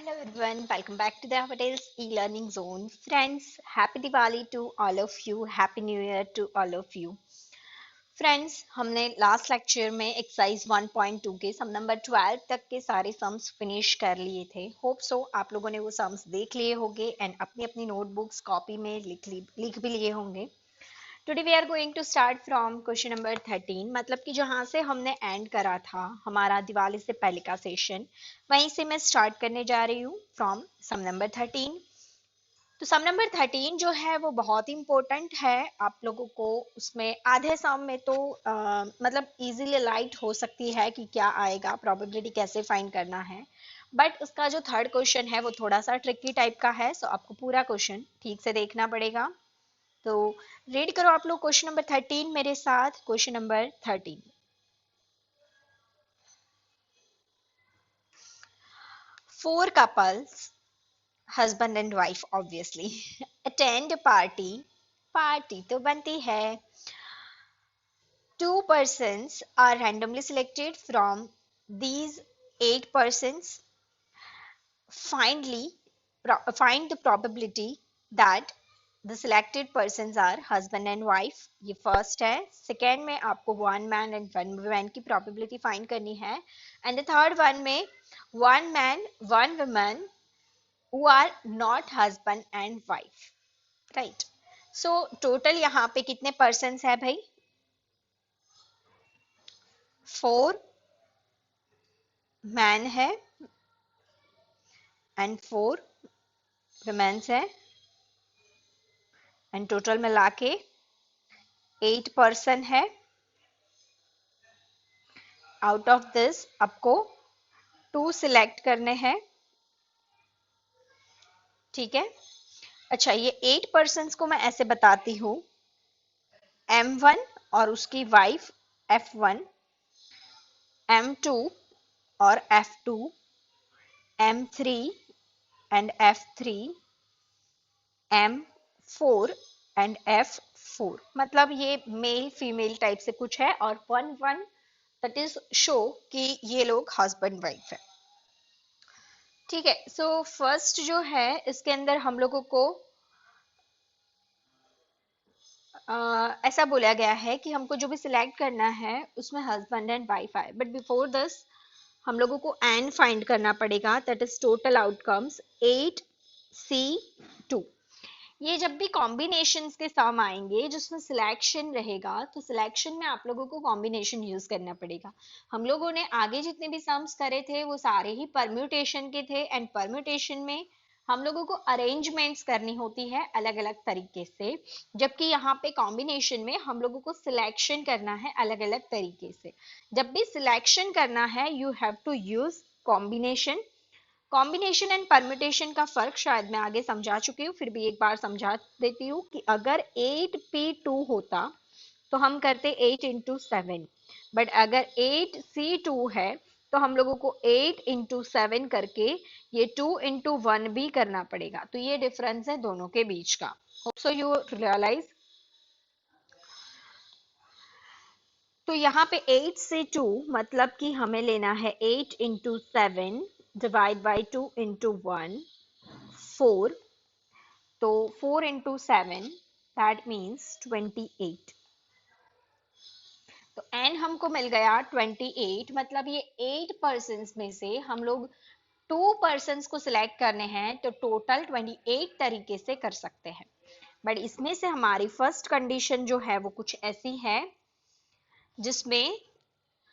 Hello everyone, welcome back to the Avadale's e-learning zone. Friends, happy Diwali to all of you, happy new year to all of you. Friends, हमने last lecture में exercise 1.2 के सम number 12 तक के सारे sums finish कर लिए थे. Hope so आप लोगों ने वो सम्स देख लिए होंगे एंड अपनी अपनी नोटबुक्स कॉपी में लिख भी लिए होंगे. Today we are going to start from question number 13. मतलब कि जहां से हमने एंड करा था हमारा दिवाली से पहले का सेशन, वहीं से मैं स्टार्ट करने जा रही हूँ फ्रॉम सम नंबर 13. तो सम नंबर 13 जो है वो बहुत ही इंपॉर्टेंट है आप लोगों को. उसमें आधे सम में तो मतलब इजीली लाइट हो सकती है कि क्या आएगा, प्रोबेबिलिटी कैसे फाइंड करना है. बट उसका जो थर्ड क्वेश्चन है वो थोड़ा सा ट्रिकी टाइप का है, सो आपको पूरा क्वेश्चन ठीक से देखना पड़ेगा. तो रीड करो आप लोग क्वेश्चन नंबर 13 मेरे साथ. Question number 13. Four couples, husband and wife obviously, attend a party. Party तो बनती है. Two persons are randomly selected from these eight persons. Finally, find the probability that the selected persons are husband and wife. ये first है. Second में आपको one man and one women की probability find करनी है. एंड द थर्ड वन में one man one women who are not husband and wife. Right. So total यहाँ पे कितने पर्सन्स है भाई? 4 मैन है एंड 4 वुमेन्स है एंड टोटल मिला के 8 पर्सन है. आउट ऑफ दिस आपको 2 सिलेक्ट करने हैं. ठीक है. अच्छा, ये 8 पर्सन्स को मैं ऐसे बताती हूँ. M1 और उसकी वाइफ F1, M2 और F2, M3 and F3, M4 and F4. मतलब ये मेल फीमेल टाइप से कुछ है और one one that is show कि ये लोग हस्बैंड वाइफ है. ठीक है. सो फर्स्ट जो है इसके अंदर हम लोगों को ऐसा बोला गया है कि हमको जो भी सिलेक्ट करना है उसमें हस्बैंड एंड वाइफ आए. बट बिफोर दिस हम लोगों को एन फाइंड करना पड़ेगा. That is total outcomes 8C2. ये जब भी कॉम्बिनेशंस के सम आएंगे जिसमें सिलेक्शन रहेगा तो सिलेक्शन में आप लोगों को कॉम्बिनेशन यूज करना पड़ेगा. हम लोगों ने आगे जितने भी सम्स करे थे वो सारे ही परम्यूटेशन के थे एंड परम्यूटेशन में हम लोगों को अरेंजमेंट्स करनी होती है अलग अलग तरीके से, जबकि यहाँ पे कॉम्बिनेशन में हम लोगों को सिलेक्शन करना है अलग अलग तरीके से. जब भी सिलेक्शन करना है you have to use combination. Combination and permutation का फर्क शायद मैं आगे समझा चुकी हूँ, फिर भी एक बार समझा देती हूँ कि अगर 8P2 होता तो हम करते 8 इंटू 7. बट अगर 8C2 है तो हम लोगों को 8 इंटू 7 करके ये 2 इंटू 1 भी करना पड़ेगा. तो ये डिफरेंस है दोनों के बीच का. Hope so you realise. तो यहाँ पे 8C2 मतलब कि हमें लेना है 8 इंटू 7 डिवाइड बाई 2 इंटू 1, 4. तो 4 इंटू 7 दैट मीन्स 28. तो एन हमको मिल गया 28. मतलब ये 8 पर्सन में से हम लोग 2 पर्सन को सिलेक्ट करने हैं तो टोटल 28 तरीके से कर सकते हैं. बट इसमें से हमारी फर्स्ट कंडीशन जो है वो कुछ ऐसी है जिसमें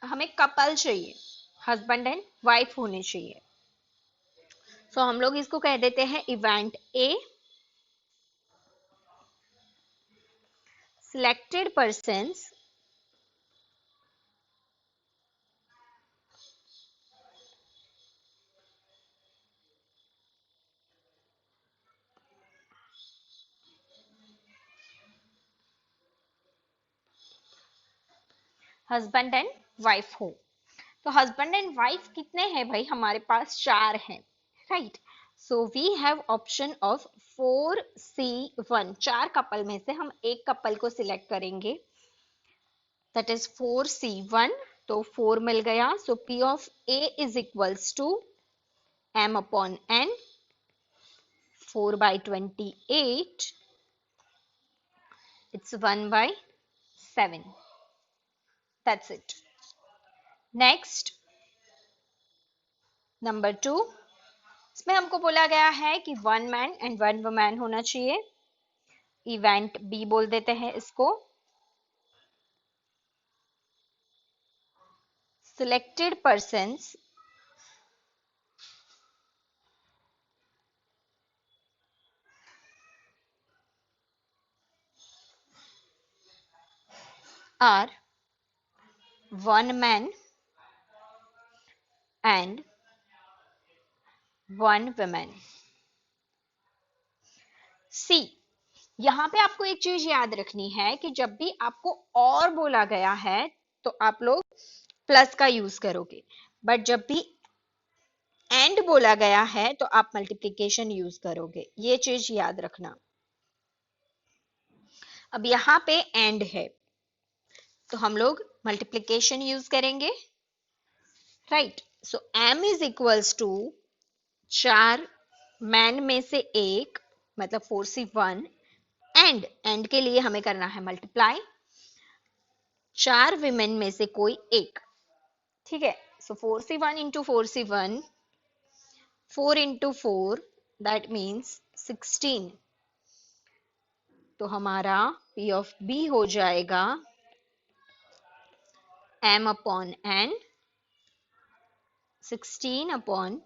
हमें कपल चाहिए, हस्बैंड एंड वाइफ होने चाहिए. सो हम लोग इसको कह देते हैं event A. Selected persons husband and wife हो. तो हस्बैंड एंड वाइफ कितने हैं भाई? हमारे पास 4 हैं. Right. So we have option of 4C1. 4 couple में से हम एक कपल को सिलेक्ट करेंगे. That is 4C1. तो 4 मिल गया. So P of A is equals to m upon n, 4 by 28, it's 1 by 7. That's it. Next, number 2, इसमें हमको बोला गया है कि 1 man and 1 woman होना चाहिए. इवेंट बी बोल देते हैं इसको. Selected persons are 1 man and 1 woman. सी, यहाँ पे आपको एक चीज याद रखनी है कि जब भी आपको और बोला गया है तो आप लोग प्लस का यूज करोगे, बट जब भी एंड बोला गया है तो आप मल्टीप्लिकेशन यूज करोगे. ये चीज याद रखना. अब यहाँ पे एंड है तो हम लोग मल्टीप्लिकेशन यूज करेंगे. Right. So m is equals to 4 man में से एक, मतलब 4c1, एंड के लिए हमें करना है मल्टीप्लाई 4 विमेन में से कोई एक. ठीक है. सो 4c1 into 4c1, 4 into 4, that means 16. तो हमारा P ऑफ B हो जाएगा m upon n, 16 upon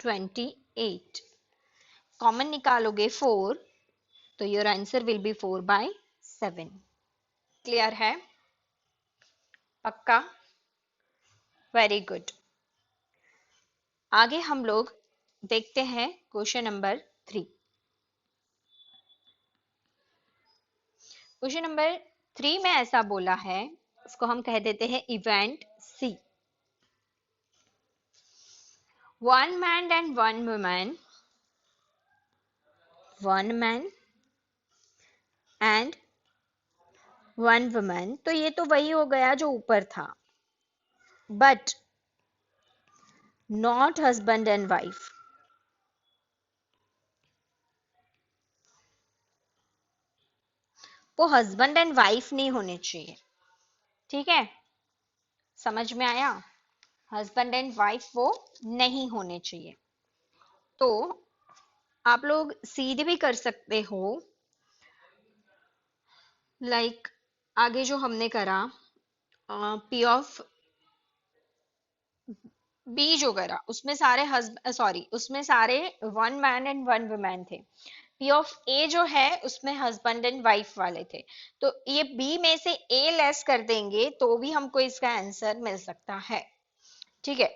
28. Common निकालोगे 4 तो your answer will be 4 by 7. Clear है? पक्का? Very good. आगे हम लोग देखते हैं क्वेश्चन नंबर 3. क्वेश्चन नंबर 3 में ऐसा बोला है, उसको हम कह देते हैं event C. 1 man and 1 woman, 1 man and 1 woman. तो ये तो वही हो गया जो ऊपर था, but not husband and wife. वो हस्बैंड एंड वाइफ नहीं होने चाहिए. ठीक है, समझ में आया? हस्बैंड एंड वाइफ वो नहीं होने चाहिए. तो आप लोग सीधे भी कर सकते हो, लाइक आगे जो हमने करा पी ऑफ बी जो करा उसमें सारे उसमें सारे 1 मैन एंड 1 वुमेन थे. पी ऑफ ए जो है उसमें हस्बैंड एंड वाइफ वाले थे. तो ये बी में से ए लेस कर देंगे तो भी हमको इसका आंसर मिल सकता है. ठीक है.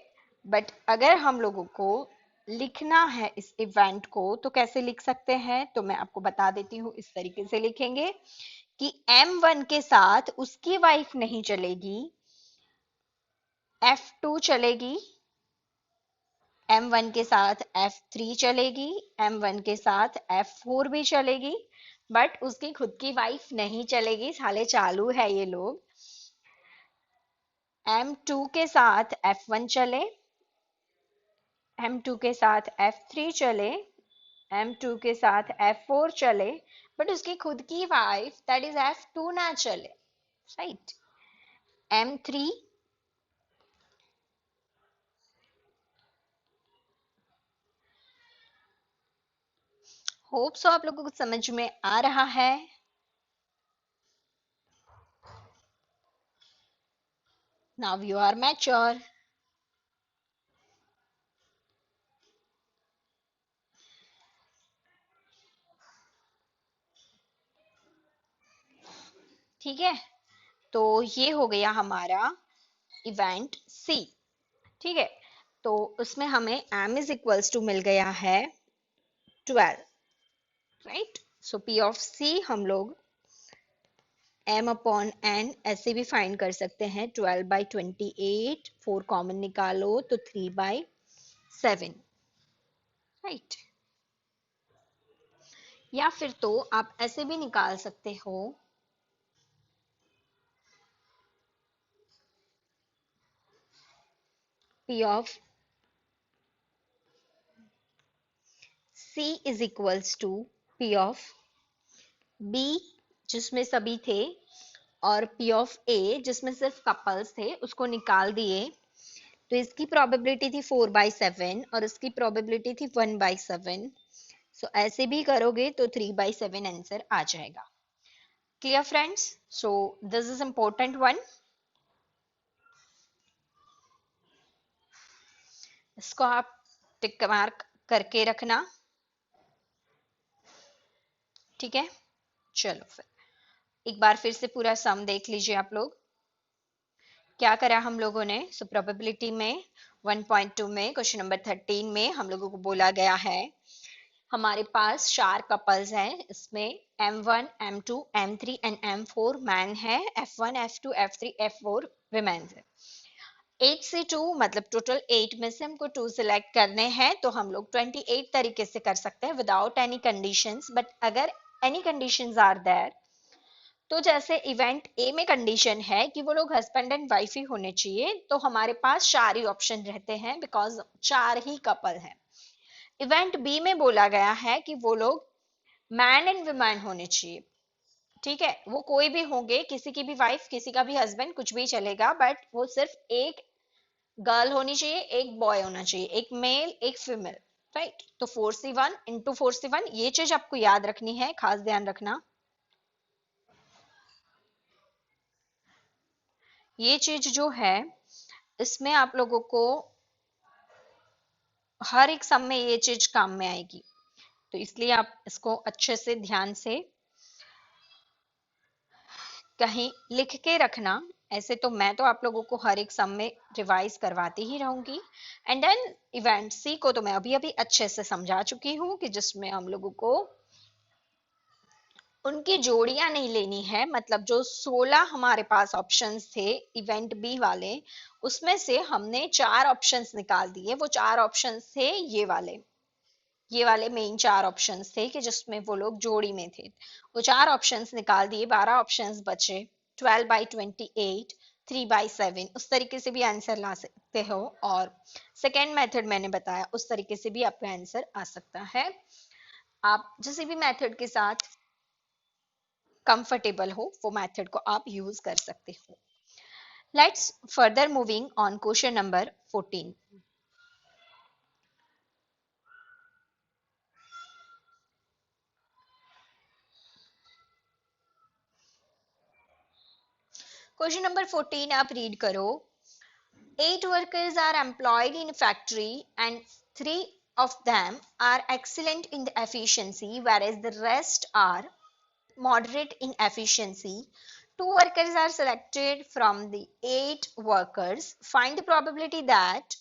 बट अगर हम लोगों को लिखना है इस इवेंट को तो कैसे लिख सकते हैं, तो मैं आपको बता देती हूँ. इस तरीके से लिखेंगे कि M1 के साथ उसकी वाइफ नहीं चलेगी, F2 चलेगी, M1 के साथ F3 चलेगी, M1 के साथ F4 भी चलेगी, बट उसकी खुद की वाइफ नहीं चलेगी. साले चालू है ये लोग. M2 के साथ F1 चले, M2 के साथ F3 चले, M2 के साथ F4 चले, बट उसकी खुद की वाइफ दैट इज F2 ना चले. राइट. M3, होप सो आप लोगों को समझ में आ रहा है. Now you are mature. ठीक है. तो ये हो गया हमारा इवेंट सी. ठीक है. तो उसमें हमें m इज इक्वल्स टू मिल गया है 12. Right. So p of c हम लोग m अपॉन n ऐसे भी फाइंड कर सकते हैं. 12 by 28, 4 कॉमन निकालो तो 3 by 7. राइट. या फिर तो आप ऐसे भी निकाल सकते हो, p of C is equals to P of B जिसमें सभी थे और P ऑफ A जिसमें सिर्फ कपल्स थे उसको निकाल दिए, तो इसकी प्रोबेबिलिटी थी 4/7 और इसकी प्रोबेबिलिटी थी 1/7। सो ऐसे भी करोगे तो 3/7 आंसर आ जाएगा। Clear friends? So this is important one. इसको आप टिक मार्क करके रखना, ठीक है। चलो फिर एक बार फिर से पूरा सम देख लीजिए आप लोग। क्या करा हम लोगों ने? सो प्रोबेबिलिटी में 1.2 में क्वेश्चन नंबर 13 में हम लोगों को बोला गया है हमारे पास 4 कपल्स हैं, इसमें M1, M2, M3 and M4 man है, F1, F2, F3, F4 women है। 8 से 2 मतलब टोटल 8 में से हमको 2 सिलेक्ट करने हैं, तो हम लोग 28 तरीके से कर सकते हैं विदाउट एनी कंडीशंस। बट अगर एनी कंडीशंस आर देयर, तो जैसे इवेंट ए में कंडीशन है कि वो लोग हस्बैंड एंड वाइफ ही होने चाहिए, तो हमारे पास 4 ही ऑप्शन रहते हैं बिकॉज 4 ही कपल हैं। इवेंट बी में बोला गया है कि वो लोग मैन एंड वुमेन होने चाहिए, ठीक है। वो कोई भी होंगे, किसी की भी वाइफ किसी का भी हस्बैंड कुछ भी चलेगा, बट वो सिर्फ एक गर्ल होनी चाहिए, एक बॉय होना चाहिए, एक मेल एक फीमेल, राइट। तो 4C1 इंटू 4C1 ये चीज आपको याद रखनी है, खास ध्यान रखना। ये चीज जो है इसमें आप लोगों को हर एक सम में ये चीज काम में आएगी, तो इसलिए आप इसको अच्छे से ध्यान से कहीं लिख के रखना। ऐसे तो मैं तो आप लोगों को हर एक सम में रिवाइज करवाती ही रहूंगी। एंड देन इवेंट सी को तो मैं अभी अभी अच्छे से समझा चुकी हूँ कि जिसमें हम लोगों को उनकी जोड़ियां नहीं लेनी है, मतलब जो 16 हमारे पास ऑप्शंस थे इवेंट बी वाले, उसमें से हमने 4 ऑप्शंस निकाल दिए। वो 4 ऑप्शंस थे ये वाले मेन 4 ऑप्शंस थे कि जिसमें वो लोग जोड़ी में थे। वो 4 ऑप्शंस निकाल दिए, 12 ऑप्शंस बचे। 12/28, 3/7, उस तरीके से भी आंसर ला सकते हो, और सेकेंड मेथड मैंने बताया उस तरीके से भी आपका आंसर आ सकता है। आप जिस भी मेथड के साथ कंफर्टेबल हो वो मेथड को आप यूज कर सकते हो। Let's further moving on question number 14। Question number 14 आप रीड करो। 8 workers are employed in a factory and 3 of them are excellent in the efficiency whereas the rest are moderate in efficiency. 2 workers are selected from the 8 workers. Find the probability that,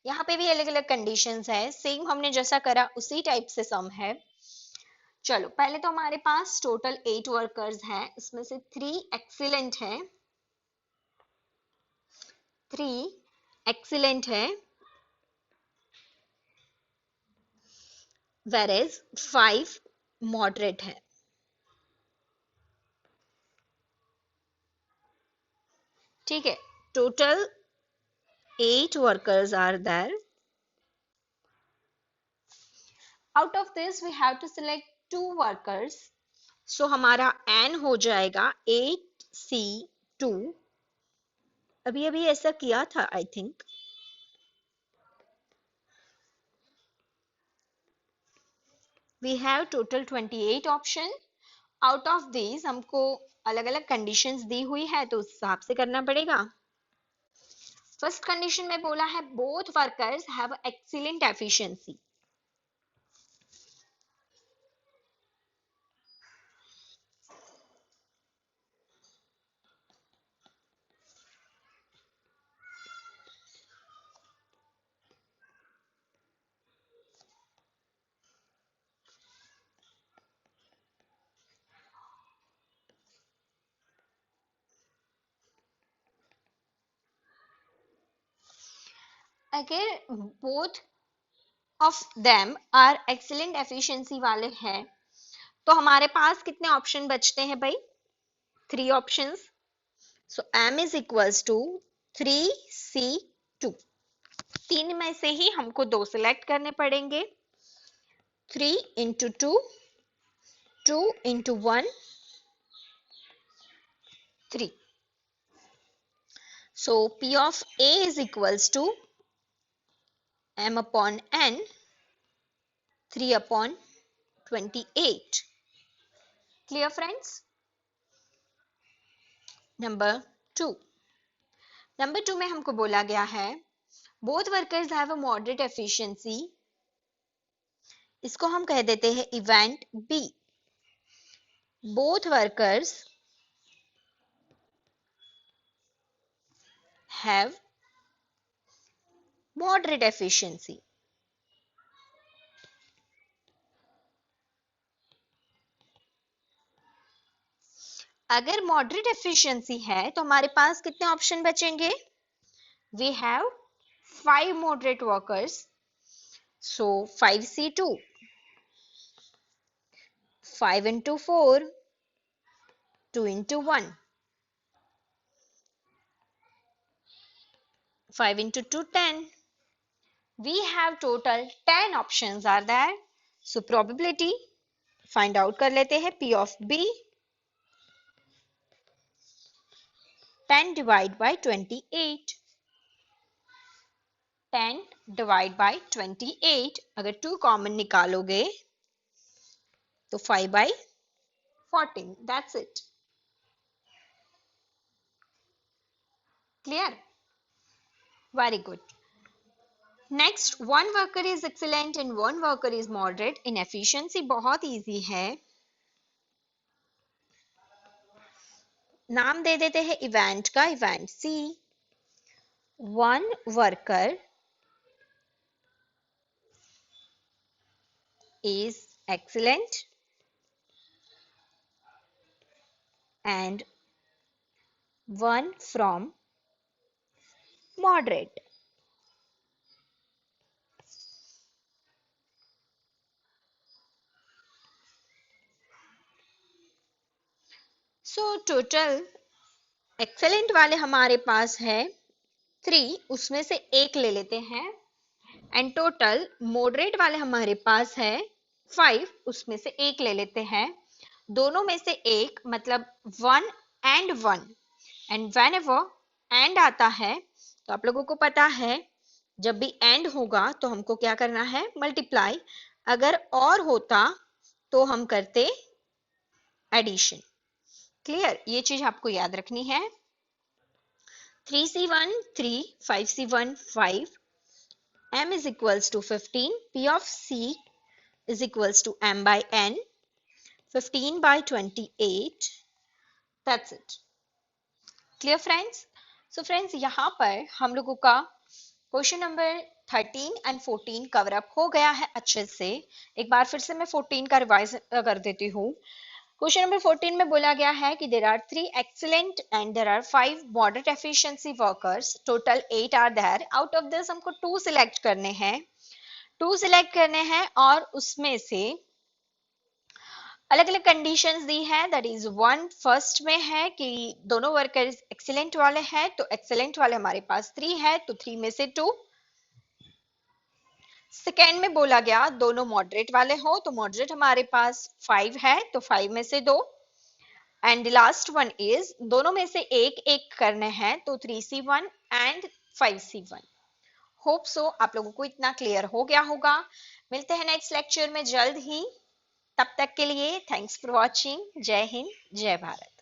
यहाँ पे भी अलग अलग conditions है, same हमने जैसा करा उसी टाइप से सम है। चलो पहले तो हमारे पास टोटल 8 वर्कर्स हैं, इसमें से 3 एक्सीलेंट है, 3 एक्सीलेंट है, whereas 5 मॉडरेट है। ठीक है, total 8 workers are there. Out of this we have to select 2 workers, so हमारा n हो जाएगा 8C2। अभी अभी ऐसा किया था I think. We have total 28 option. Out of this हमको अलग अलग कंडीशंस दी हुई है, तो उस हिसाब से करना पड़ेगा। फर्स्ट कंडीशन में बोला है both workers have excellent efficiency. अगर both of them are excellent efficiency वाले हैं, तो हमारे पास कितने ऑप्शन बचते हैं भाई? 3 options. So m is equals to 3C2। 3 में से ही हमको 2 सिलेक्ट करने पड़ेंगे। 3 into 2, 2 into 1, 3. So P of A is equals to M upon N, 3 upon 28. Clear friends? Number 2. Number 2 में हमको बोला गया है both workers have a moderate efficiency. इसको हम कह देते हैं event B. both workers have moderate efficiency. अगर moderate efficiency है तो हमारे पास कितने ऑप्शन बचेंगे? We have 5 moderate workers. So 5C2, 5 into 4, 2 into 1, 5 into 2, 10. We have total 10 options are there. So probability find out कर लेते हैं. P of B 10 divide by 28. 10 divide by 28. अगर 2 कॉमन निकालोगे तो 5 by 14. That's it. Clear? Very good. Next, one worker is excellent and one worker is moderate in efficiency. बहुत easy है. नाम दे देते हैं इवेंट का. Event C. One worker is excellent and one from moderate. So total excellent वाले हमारे पास है 3, उसमें से एक ले लेते हैं. एंड टोटल मॉडरेट वाले हमारे पास है 5, उसमें से एक ले लेते हैं. दोनों में से एक मतलब 1 and 1. एंड व्हेनेवर एंड आता है तो आप लोगों को पता है जब भी एंड होगा तो हमको क्या करना है? मल्टीप्लाई. अगर और होता तो हम करते एडिशन. क्लियर? ये चीज आपको याद रखनी है. 3C1 3, 5C1 5, M is equals to 15, P of C is equals to M by N, 15 by 28. That's it. Clear friends? So friends, यहाँ पर हम लोगों का question number 13 and 14 cover up हो गया है अच्छे से. एक बार फिर से मैं 14 का रिवाइज कर देती हूँ. क्वेश्चन नंबर 14 में बोला गया है कि there are 3 excellent and there are 5 moderate efficiency workers. Total 8 are there. Out of this हमको 2 सिलेक्ट करने हैं. 2 सिलेक्ट करने हैं और उसमें से अलग अलग कंडीशंस दी है. दैट इज 1 फर्स्ट में है कि दोनों वर्कर्स एक्सीलेंट वाले हैं तो एक्सीलेंट वाले हमारे पास 3 है तो 3 में से 2. सेकेंड में बोला गया दोनों मॉडरेट वाले हो तो मॉडरेट हमारे पास 5 है तो 5 में से 2. And the last one is दोनों में से एक एक करने हैं तो 3C1 and 5C1. Hope so आप लोगों को इतना क्लियर हो गया होगा. मिलते हैं नेक्स्ट लेक्चर में जल्द ही. तब तक के लिए थैंक्स फॉर वॉचिंग. जय हिंद, जय भारत.